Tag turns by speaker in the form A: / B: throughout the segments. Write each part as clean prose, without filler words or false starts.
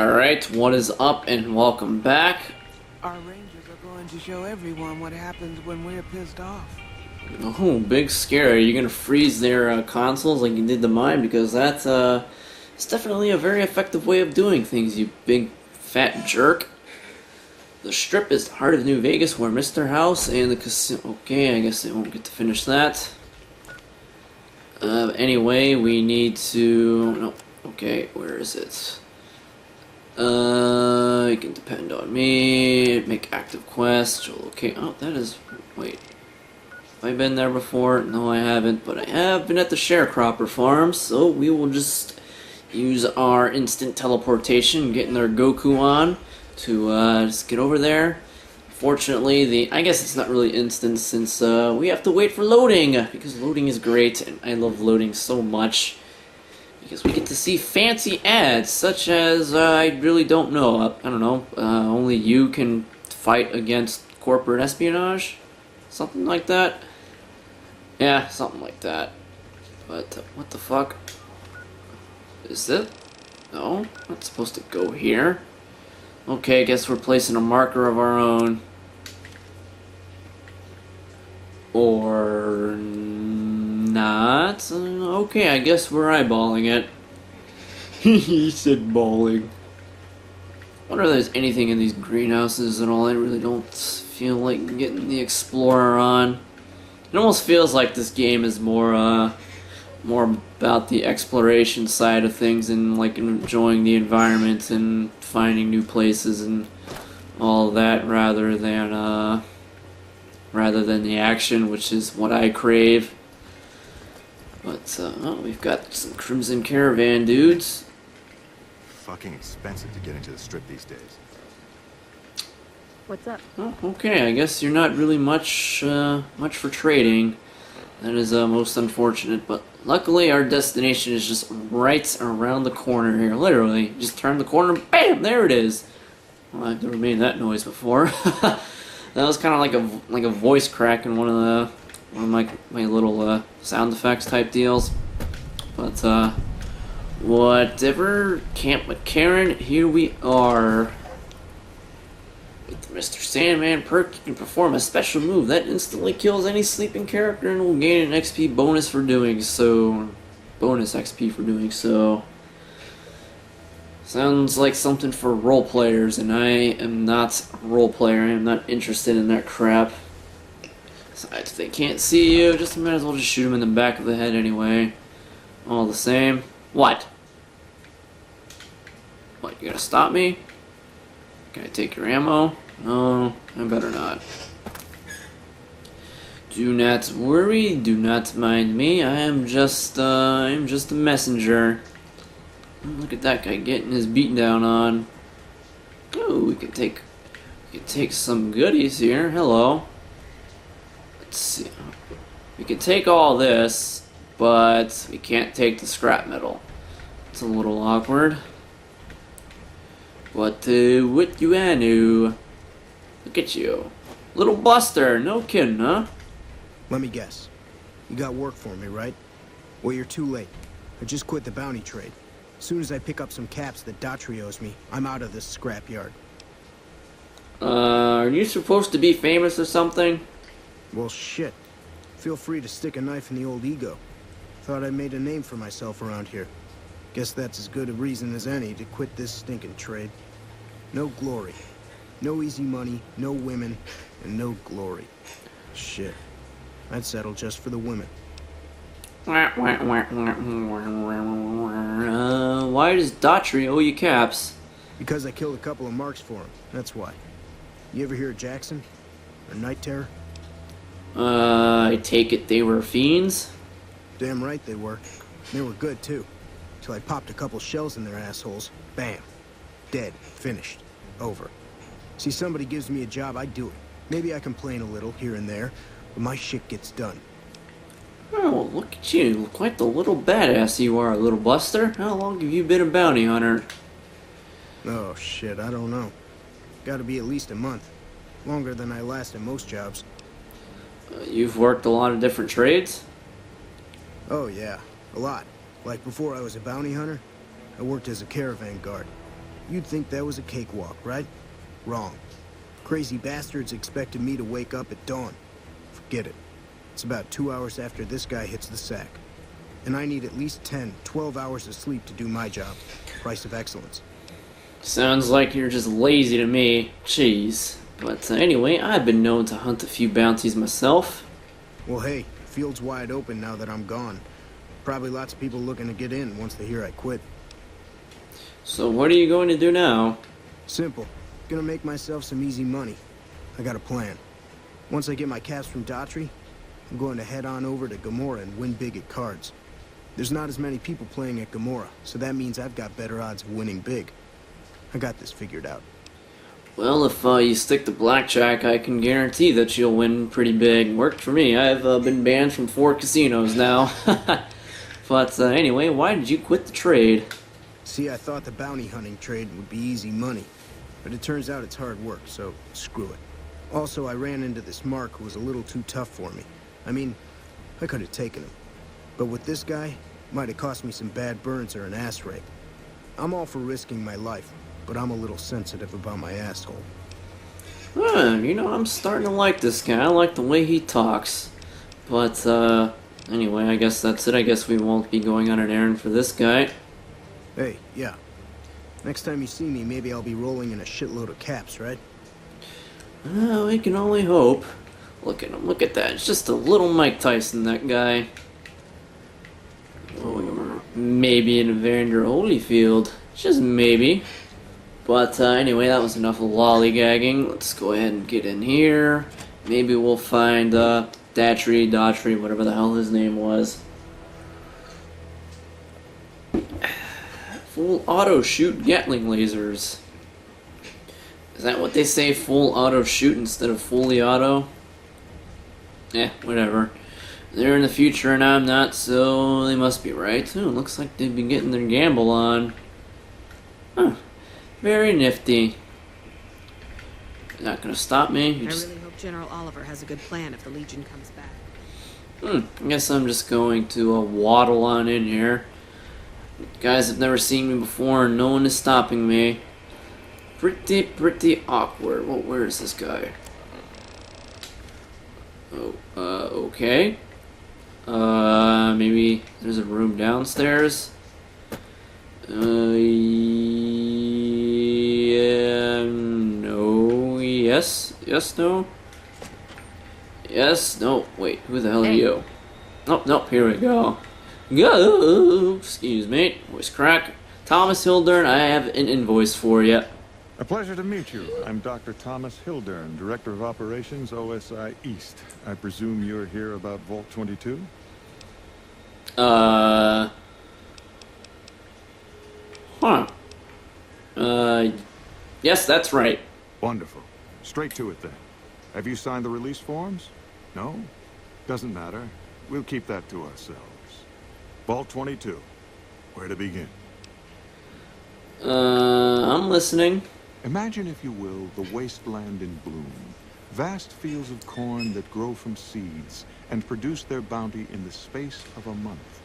A: Alright, what is up and welcome back.
B: Our rangers are going to show everyone what happens when we're pissed off.
A: Oh, big scare. Are you gonna freeze their consoles like you did to mine? Because that's it's definitely a very effective way of doing things, you big fat jerk. The Strip is the heart of New Vegas where Mr. House and the casino... Okay, I guess they won't get to finish that. Anyway, we need to... No, okay, where is it? You can depend on me. Make active quest. Okay, oh, that is... Wait. Have I been there before? No, I haven't, but I have been at the sharecropper farm, so we will just use our instant teleportation, getting our Goku on to just get over there. Fortunately, I guess it's not really instant since we have to wait for loading, because loading is great, and I love loading so much. Because we get to see fancy ads, such as, I really don't know, I don't know, only you can fight against corporate espionage? Something like that? Yeah, something like that. But, what the fuck? Is it? No, not supposed to go here. Okay, I guess we're placing a marker of our own. Or... not. Okay, I guess we're eyeballing it. He said balling. I wonder if there's anything in these greenhouses at all. I really don't feel like getting the Explorer on. It almost feels like this game is more about the exploration side of things and like enjoying the environment and finding new places and all that rather than the action, which is what I crave. But, oh, we've got some Crimson Caravan dudes.
C: Fucking expensive to get into the Strip these days.
D: What's up?
A: Oh, okay, I guess you're not really much for trading. That is, most unfortunate, but luckily our destination is just right around the corner here. Literally, just turn the corner, bam, there it is. Well, I've never made that noise before. That was kind of like a voice crack in one of my little sound effects type deals. But whatever, Camp McCarron, here we are. With the Mr. Sandman perk, you can perform a special move that instantly kills any sleeping character and will gain an XP bonus for doing so. Bonus XP for doing so. Sounds like something for role players, and I am not a role player. I am not interested in that crap. Besides, if they can't see you, just might as well just shoot them in the back of the head anyway. All the same. What? What, you gonna stop me? Can I take your ammo? No, I better not. Do not worry, do not mind me. I am just a messenger. Look at that guy getting his beat down on. Oh, we can take some goodies here. Hello. Let's see. We can take all this, but we can't take the scrap metal. It's a little awkward. But what you anu? Look at you. Little Buster, no kidding, huh?
E: Let me guess. You got work for me, right? Well, you're too late. I just quit the bounty trade. As soon as I pick up some caps that Daughtry owes me, I'm out of this scrapyard.
A: Are you supposed to be famous or something?
E: Well, shit. Feel free to stick a knife in the old ego. Thought I made a name for myself around here. Guess that's as good a reason as any to quit this stinking trade. No glory. No easy money, no women, and no glory. Shit. I'd settle just for the women.
A: Why does Daughtry owe you caps?
E: Because I killed a couple of marks for him, that's why. You ever hear of Jackson? Or Night Terror?
A: I take it they were fiends?
E: Damn right they were. They were good, too. Till I popped a couple shells in their assholes. Bam. Dead. Finished. Over. See, somebody gives me a job, I do it. Maybe I complain a little here and there, but my shit gets done.
A: Oh, look at you. Quite the little badass you are, little Buster. How long have you been a bounty hunter?
E: Oh, shit, I don't know. Gotta be at least a month. Longer than I last in most jobs.
A: You've worked a lot of different trades?
E: Oh, yeah. A lot. Like before I was a bounty hunter, I worked as a caravan guard. You'd think that was a cakewalk, right? Wrong. Crazy bastards expected me to wake up at dawn. Forget it. It's about 2 hours after this guy hits the sack. And I need at least 10, 12 hours of sleep to do my job. Price of excellence.
A: Sounds like you're just lazy to me. Jeez. But anyway, I've been known to hunt a few bounties myself.
E: Well, hey, field's wide open now that I'm gone. Probably lots of people looking to get in once they hear I quit.
A: So what are you going to do now?
E: Simple. Gonna make myself some easy money. I got a plan. Once I get my caps from Daughtry, I'm going to head on over to Gomorrah and win big at cards. There's not as many people playing at Gomorrah, so that means I've got better odds of winning big. I got this figured out.
A: Well, if you stick to blackjack, I can guarantee that you'll win pretty big. Worked for me. I've been banned from 4 casinos now. But anyway, why did you quit the trade?
E: See, I thought the bounty hunting trade would be easy money, but it turns out it's hard work, so screw it. Also, I ran into this Mark who was a little too tough for me. I mean, I could have taken him. But with this guy, might have cost me some bad burns or an ass rape. I'm all for risking my life, but I'm a little sensitive about my asshole.
A: You know, I'm starting to like this guy. I like the way he talks. But, anyway, I guess that's it. I guess we won't be going on an errand for this guy.
E: Hey, yeah. Next time you see me, maybe I'll be rolling in a shitload of caps, right?
A: We can only hope. Look at him. Look at that. It's just a little Mike Tyson, that guy. Or maybe in Evander Holyfield. Just maybe. But anyway, that was enough of lollygagging. Let's go ahead and get in here. Maybe we'll find Daughtry, whatever the hell his name was. Full auto shoot Gatling lasers. Is that what they say? Full auto shoot instead of fully auto? Whatever. They're in the future and I'm not, so they must be right. Ooh, looks like they've been getting their gamble on. Huh. Very nifty. Not gonna stop me.
D: I really hope General Oliver has a good plan if the Legion comes back.
A: I guess I'm just going to waddle on in here. Guys have never seen me before and no one is stopping me. Pretty awkward. Well, where is this guy? Oh, okay. Maybe there's a room downstairs. No. Yes, no. Yes, no. Wait, who the hell are you? Oh, nope, here we go. Go! Excuse me. Voice crack. Thomas Hildern, I have an invoice for you.
C: A pleasure to meet you. I'm Dr. Thomas Hildern, Director of Operations, OSI East. I presume you're here about Vault 22?
A: Yes, that's right.
C: Wonderful. Straight to it then. Have you signed the release forms? No? Doesn't matter. We'll keep that to ourselves. Vault 22. Where to begin?
A: I'm listening.
C: Imagine, if you will, the wasteland in bloom. Vast fields of corn that grow from seeds and produce their bounty in the space of a month.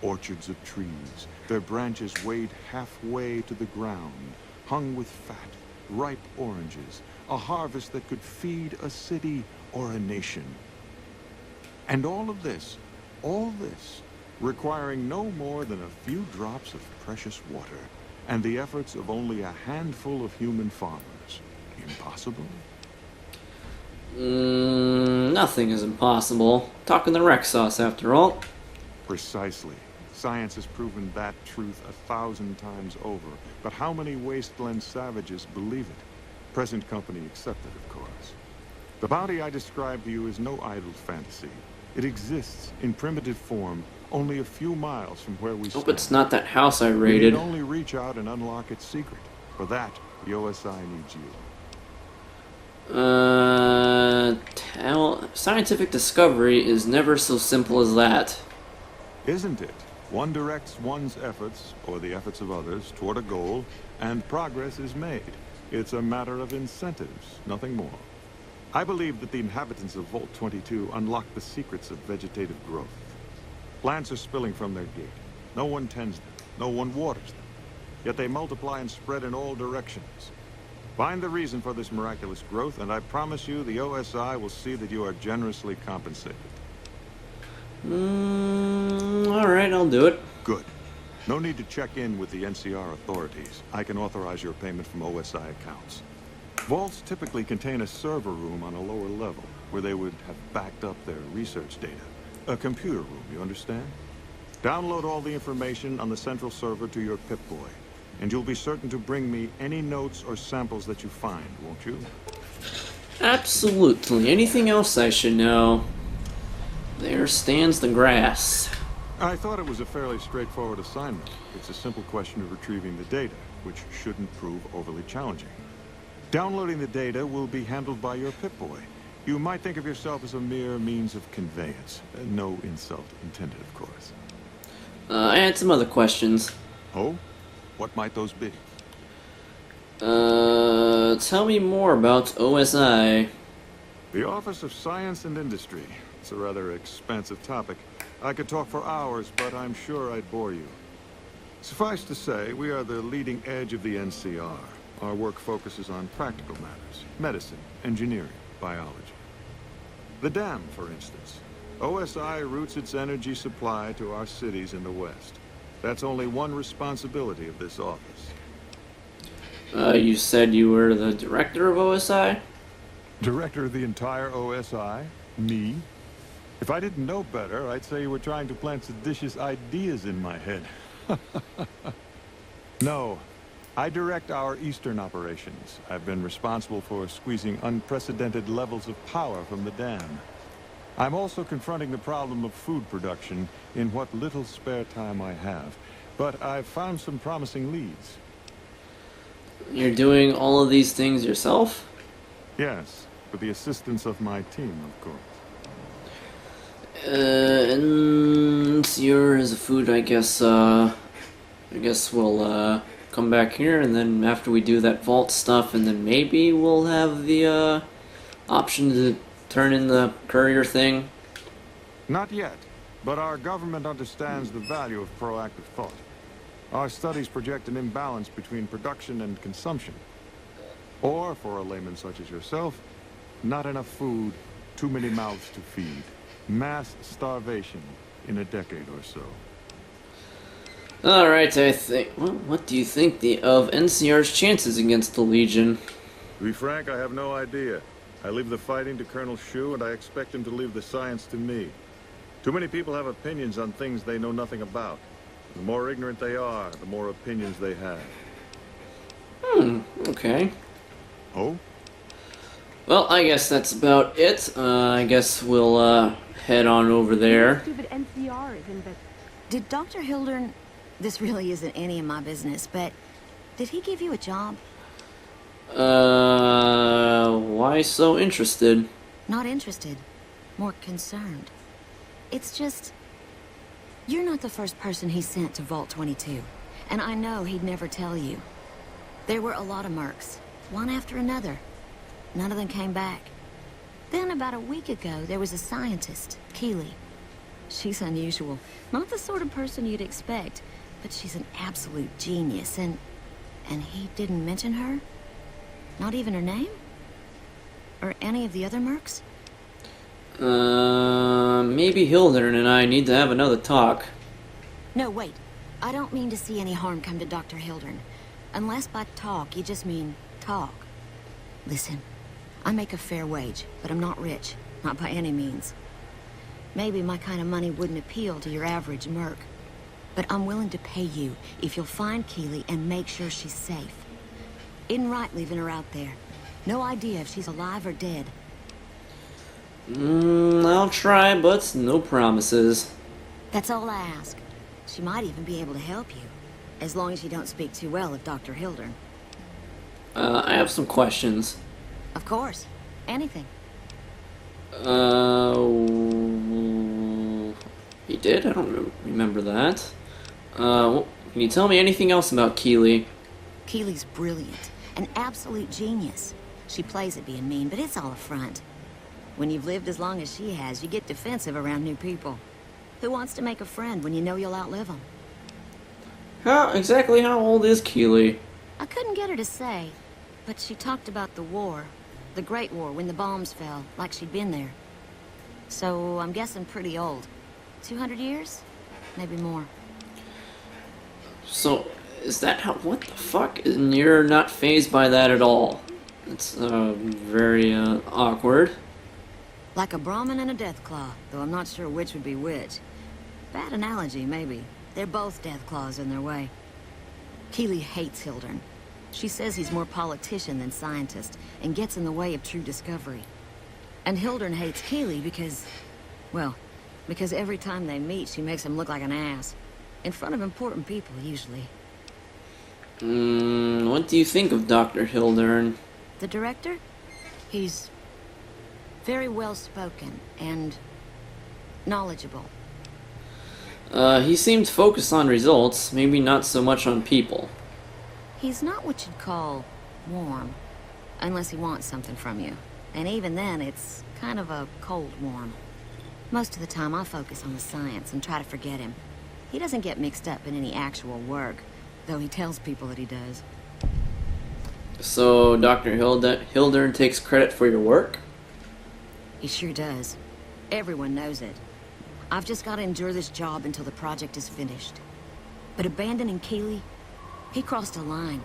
C: Orchards of trees, their branches weighed halfway to the ground, hung with fat, ripe oranges, a harvest that could feed a city or a nation. And all this, requiring no more than a few drops of precious water, and the efforts of only a handful of human farmers. Impossible?
A: Nothing is impossible. Talking the wrecksauce, after all.
C: Precisely. Science has proven that truth 1,000 times over. But how many wasteland savages believe it? Present company accepted, of course. The bounty I described to you is no idle fantasy. It exists in primitive form only a few miles from where we stand.
A: Hope it's not that house I
C: We
A: raided.
C: need only reach out and unlock its secret. For that, the OSI needs you.
A: Scientific discovery is never so simple as that.
C: Isn't it? One directs one's efforts, or the efforts of others, toward a goal, and progress is made. It's a matter of incentives, nothing more. I believe that the inhabitants of Vault 22 unlock the secrets of vegetative growth. Plants are spilling from their gate. No one tends them. No one waters them. yet they multiply and spread in all directions. Find the reason for this miraculous growth, and I promise you the OSI will see that you are generously compensated.
A: Alright, I'll do it.
C: Good. No need to check in with the NCR authorities. I can authorize your payment from OSI accounts. Vaults typically contain a server room on a lower level, where they would have backed up their research data. A computer room, you understand? Download all the information on the central server to your Pip-Boy, and you'll be certain to bring me any notes or samples that you find, won't you?
A: Absolutely. Anything else I should know? There stands the grass.
C: I thought it was a fairly straightforward assignment. It's a simple question of retrieving the data, which shouldn't prove overly challenging. Downloading the data will be handled by your Pip-Boy. You might think of yourself as a mere means of conveyance. No insult intended, of course.
A: I had some other questions.
C: Oh? What might those be?
A: Tell me more about OSI.
C: The Office of Science and Industry. It's a rather expansive topic. I could talk for hours, but I'm sure I'd bore you. Suffice to say, we are the leading edge of the NCR. Our work focuses on practical matters, medicine, engineering, biology. The dam, for instance. OSI routes its energy supply to our cities in the West. That's only one responsibility of this office.
A: You said you were the director of OSI?
C: Director of the entire OSI? Me? If I didn't know better, I'd say you were trying to plant seditious ideas in my head. No. I direct our eastern operations. I've been responsible for squeezing unprecedented levels of power from the dam. I'm also confronting the problem of food production in what little spare time I have. But I've found some promising leads.
A: You're doing all of these things yourself?
C: Yes, with the assistance of my team, of course.
A: And yours is food, I guess we'll, come back here, and then after we do that vault stuff, and then maybe we'll have the, option to turn in the courier thing?
C: Not yet, but our government understands the value of proactive thought. Our studies project an imbalance between production and consumption. Or, for a layman such as yourself, not enough food, too many mouths to feed. Mass starvation in a decade or so.
A: Alright, I think... Well, what do you think of NCR's chances against the Legion?
C: To be frank, I have no idea. I leave the fighting to Colonel Shu, and I expect him to leave the science to me. Too many people have opinions on things they know nothing about. The more ignorant they are, the more opinions they have.
A: Okay.
C: Oh?
A: Well, I guess that's about it. I guess we'll, head on over there.
F: Stupid NCR is
G: Did Dr. Hildern... This really isn't any of my business, but... Did he give you a job?
A: Why so interested?
G: Not interested. More concerned. It's just... You're not the first person he sent to Vault 22. And I know he'd never tell you. There were a lot of mercs. One after another. None of them came back. Then, about a week ago, there was a scientist, Keely. She's unusual. Not the sort of person you'd expect, but she's an absolute genius, and he didn't mention her? Not even her name? Or any of the other mercs?
A: Maybe Hildern and I need to have another talk.
G: No, wait. I don't mean to see any harm come to Dr. Hildern. Unless by talk, you just mean talk. Listen, I make a fair wage, but I'm not rich. Not by any means. Maybe my kind of money wouldn't appeal to your average merc. But I'm willing to pay you if you'll find Keely and make sure she's safe. Isn't right leaving her out there. No idea if she's alive or dead.
A: I'll try, but no promises.
G: That's all I ask. She might even be able to help you. As long as you don't speak too well of Dr. Hildern.
A: I have some questions.
G: Of course. Anything.
A: He did? I don't remember that. Can you tell me anything else about Keely?
G: Keely's brilliant. An absolute genius. She plays at being mean, but it's all a front. When you've lived as long as she has, you get defensive around new people. Who wants to make a friend when you know you'll outlive them?
A: Exactly how old is Keely?
G: I couldn't get her to say, but she talked about the war. The Great War, when the bombs fell, like she'd been there. So, I'm guessing pretty old. 200 years? Maybe more.
A: So, is that how... What the fuck? And you're not fazed by that at all. It's, very, awkward.
G: Like a Brahmin and a Deathclaw, though I'm not sure which would be which. Bad analogy, maybe. They're both Deathclaws in their way. Keely hates Hildern. She says he's more politician than scientist, and gets in the way of true discovery. And Hildern hates Keely because... well, because every time they meet, she makes him look like an ass. In front of important people, usually.
A: What do you think of Dr. Hildern?
G: The director? He's... very well-spoken, and... knowledgeable.
A: He seemed focused on results, maybe not so much on people.
G: He's not what you'd call warm, unless he wants something from you. And even then, it's kind of a cold warm. Most of the time, I focus on the science and try to forget him. He doesn't get mixed up in any actual work, though he tells people that he does.
A: So, Dr. Hildern takes credit for your work?
G: He sure does. Everyone knows it. I've just got to endure this job until the project is finished. But abandoning Keely, he crossed a line.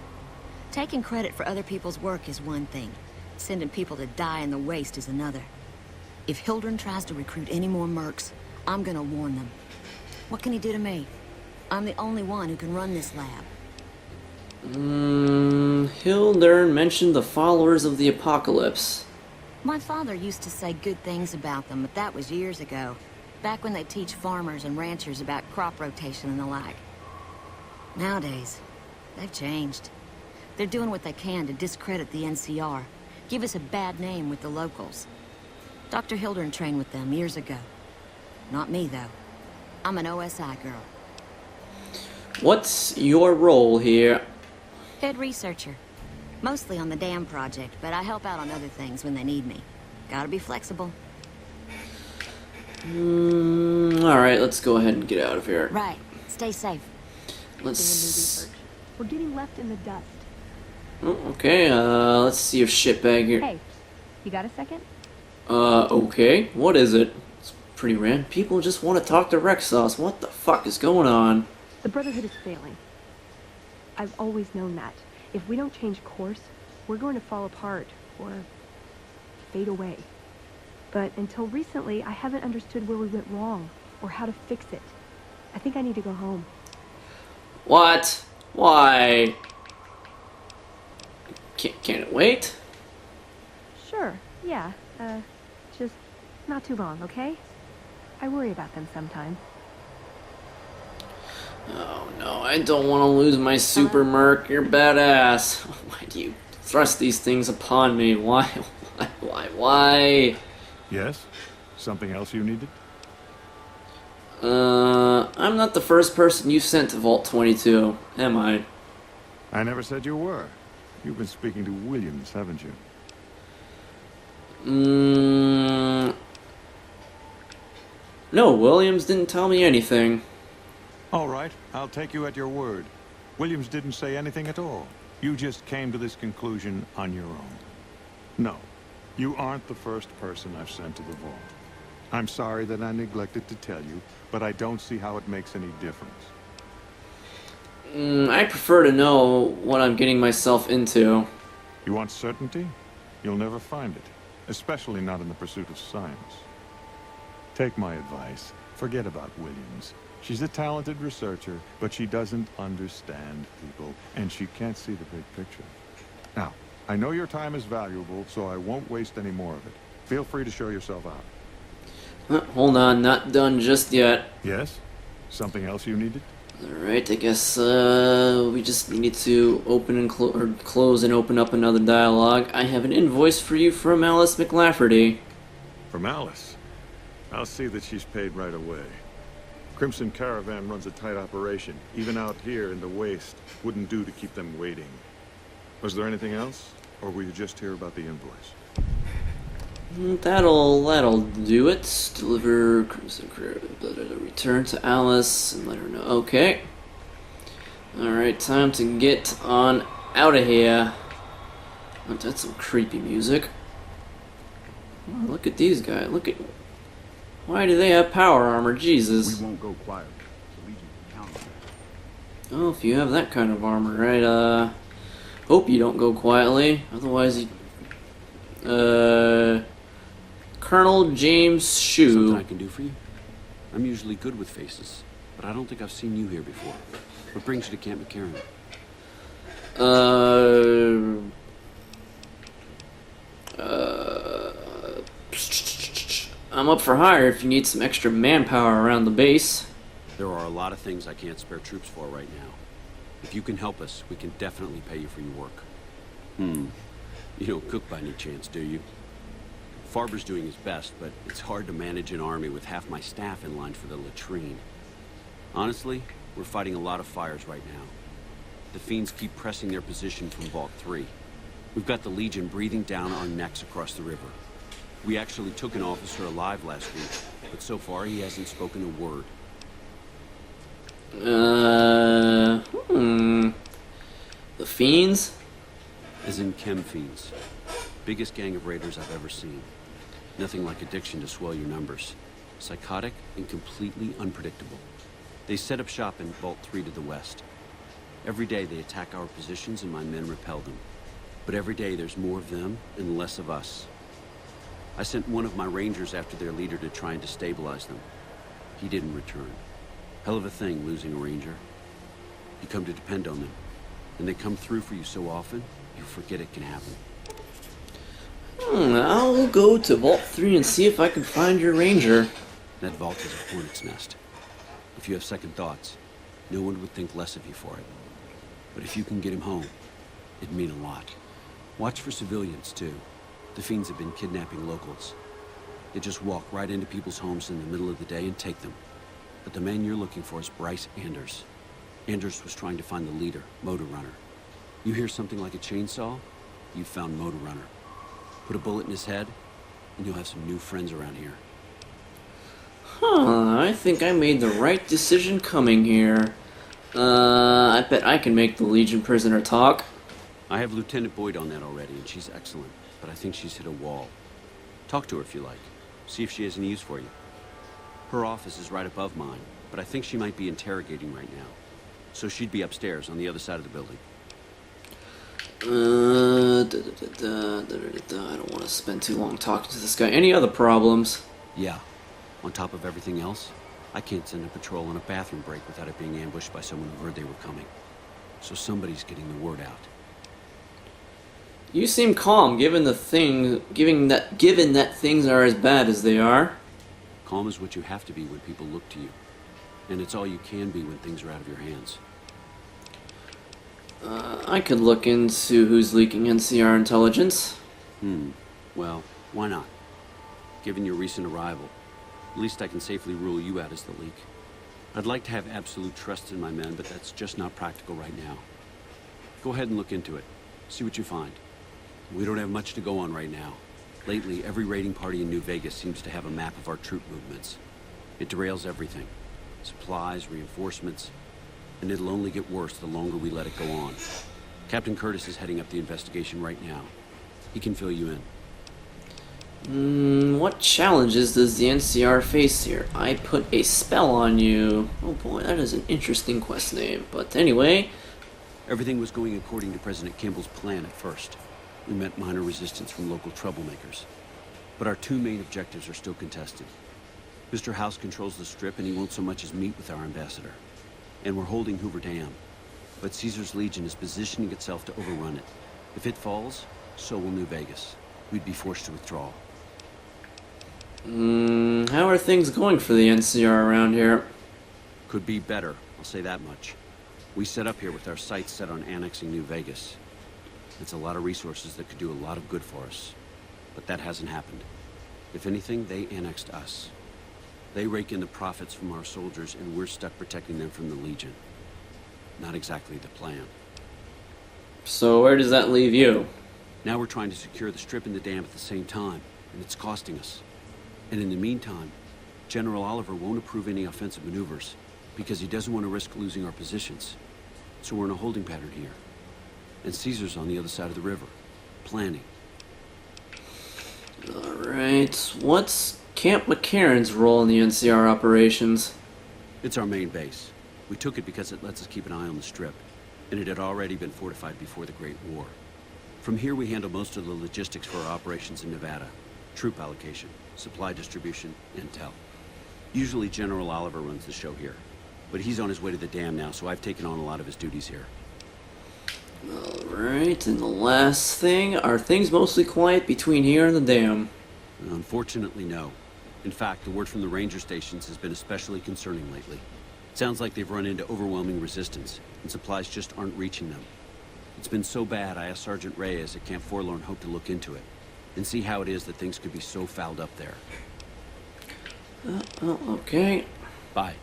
G: Taking credit for other people's work is one thing. Sending people to die in the waste is another. If Hildern tries to recruit any more mercs, I'm gonna warn them. What can he do to me? I'm the only one who can run this lab.
A: Hildern mentioned the followers of the apocalypse.
G: My father used to say good things about them, but that was years ago. Back when they teach farmers and ranchers about crop rotation and the like. Nowadays, they've changed. They're doing what they can to discredit the NCR, give us a bad name with the locals. Dr. Hildern trained with them years ago. Not me, though. I'm an OSI girl.
A: What's your role here?
G: Head researcher. Mostly on the dam project, but I help out on other things when they need me. Gotta be flexible.
A: Alright, let's go ahead and get out of here.
G: Right. Stay safe.
A: Let's...
F: We're getting left in the dust.
A: Oh, okay, let's see if shitbag here...
F: Hey, you got a second?
A: Okay. What is it? It's pretty random. People just want to talk to wrecksauce. What the fuck is going on?
F: The Brotherhood is failing. I've always known that. If we don't change course, we're going to fall apart, or fade away. But until recently, I haven't understood where we went wrong, or how to fix it. I think I need to go home.
A: What? Why? Can it wait?
F: Sure, yeah. Just not too long, okay? I worry about them sometimes.
A: Oh no, I don't want to lose my super merc. You're badass. Why do you thrust these things upon me? Why? Why?
C: Yes? Something else you needed?
A: I'm not the first person you sent to Vault 22, am I?
C: I never said you were. You've been speaking to Williams, haven't you?
A: No, Williams didn't tell me anything.
C: All right, I'll take you at your word. Williams didn't say anything at all. You just came to this conclusion on your own. No, you aren't the first person I've sent to the vault. I'm sorry that I neglected to tell you, but I don't see how it makes any difference.
A: I prefer to know what I'm getting myself into.
C: You want certainty? You'll never find it, especially not in the pursuit of science. Take my advice. Forget about Williams. She's a talented researcher, but she doesn't understand people, and she can't see the big picture. Now, I know your time is valuable, so I won't waste any more of it. Feel free to show yourself out.
A: Hold on, not done just yet.
C: Yes? Something else you needed?
A: Alright, I guess we just needed to open and close and open up another dialogue. I have an invoice for you from Alice McLafferty.
C: From Alice? I'll see that she's paid right away. Crimson Caravan runs a tight operation. Even out here in the waste, wouldn't do to keep them waiting. Was there anything else? Or were you just here about the invoice?
A: That'll do it. Deliver Crimson Caravan, return to Alice and let her know. Okay. Alright, time to get on out of here. Oh, that's some creepy music. Oh, look at these guys. Look at... Why do they have power armor? Jesus.
H: We won't go quiet. The Legion can count on that.
A: Oh, if you have that kind of armor, right? Hope you don't go quietly. Otherwise, you... Colonel James
I: Something
A: Shue.
I: I can do for you? I'm usually good with faces, but I don't think I've seen you here before. What brings you to Camp McCarron?
A: I'm up for hire if you need some extra manpower around the base.
I: There are a lot of things I can't spare troops for right now. If you can help us, we can definitely pay you for your work. You don't cook by any chance, do you? Farber's doing his best, but it's hard to manage an army with half my staff in line for the latrine. Honestly, we're fighting a lot of fires right now. The fiends keep pressing their position from Vault 3. We've got the Legion breathing down our necks across the river. We actually took an officer alive last week, but so far he hasn't spoken a word.
A: The fiends?
I: As in chem fiends. Biggest gang of raiders I've ever seen. Nothing like addiction to swell your numbers. Psychotic and completely unpredictable. They set up shop in Vault 3 to the west. Every day they attack our positions and my men repel them. But every day there's more of them and less of us. I sent one of my rangers after their leader to try and destabilize them. He didn't return. Hell of a thing, losing a ranger. You come to depend on them. And they come through for you so often, you forget it can happen.
A: I'll go to Vault 3 and see if I can find your ranger.
I: That vault is a hornet's nest. If you have second thoughts, no one would think less of you for it. But if you can get him home, it'd mean a lot. Watch for civilians, too. The fiends have been kidnapping locals. They just walk right into people's homes in the middle of the day and take them. But the man you're looking for is Bryce Anders. Anders was trying to find the leader, Motor Runner. You hear something like a chainsaw, you've found Motor Runner. Put a bullet in his head, and you'll have some new friends around here.
A: I think I made the right decision coming here. I bet I can make the Legion prisoner talk.
I: I have Lieutenant Boyd on that already, and she's excellent, but I think she's hit a wall. Talk to her if you like. See if she has any use for you. Her office is right above mine, but I think she might be interrogating right now. So she'd be upstairs on the other side of the building.
A: I don't want to spend too long talking to this guy. Any other problems?
I: Yeah. On top of everything else, I can't send a patrol on a bathroom break without it being ambushed by someone who heard they were coming. So somebody's getting the word out.
A: You seem calm, given that things are as bad as they are.
I: Calm is what you have to be when people look to you. And it's all you can be when things are out of your hands.
A: I could look into who's leaking NCR intelligence.
I: Well, why not? Given your recent arrival, at least I can safely rule you out as the leak. I'd like to have absolute trust in my men, but that's just not practical right now. Go ahead and look into it. See what you find. We don't have much to go on right now. Lately, every raiding party in New Vegas seems to have a map of our troop movements. It derails everything. Supplies, reinforcements, and it'll only get worse the longer we let it go on. Captain Curtis is heading up the investigation right now. He can fill you in.
A: What challenges does the NCR face here? I put a spell on you. Oh boy, that is an interesting quest name. But anyway...
I: Everything was going according to President Kimball's plan at first. We met minor resistance from local troublemakers. But our two main objectives are still contested. Mr. House controls the Strip and he won't so much as meet with our ambassador. And we're holding Hoover Dam. But Caesar's Legion is positioning itself to overrun it. If it falls, so will New Vegas. We'd be forced to withdraw.
A: How are things going for the NCR around here?
I: Could be better, I'll say that much. We set up here with our sights set on annexing New Vegas. It's a lot of resources that could do a lot of good for us. But that hasn't happened. If anything, they annexed us. They rake in the profits from our soldiers, and we're stuck protecting them from the Legion. Not exactly the plan.
A: So where does that leave you?
I: Now we're trying to secure the Strip and the dam at the same time, and it's costing us. And in the meantime, General Oliver won't approve any offensive maneuvers, because he doesn't want to risk losing our positions. So we're in a holding pattern here. And Caesar's on the other side of the river, planning.
A: Alright, what's Camp McCarron's role in the NCR operations?
I: It's our main base. We took it because it lets us keep an eye on the Strip, and it had already been fortified before the Great War. From here we handle most of the logistics for our operations in Nevada. Troop allocation, supply distribution, intel. Usually General Oliver runs the show here, but he's on his way to the dam now, so I've taken on a lot of his duties here.
A: Alright, and the last thing, are things mostly quiet between here and the dam?
I: Unfortunately, no. In fact, the word from the ranger stations has been especially concerning lately. Sounds like they've run into overwhelming resistance, and supplies just aren't reaching them. It's been so bad, I asked Sergeant Reyes at Camp Forlorn Hope to look into it, and see how it is that things could be so fouled up there.
A: Okay.
I: Bye.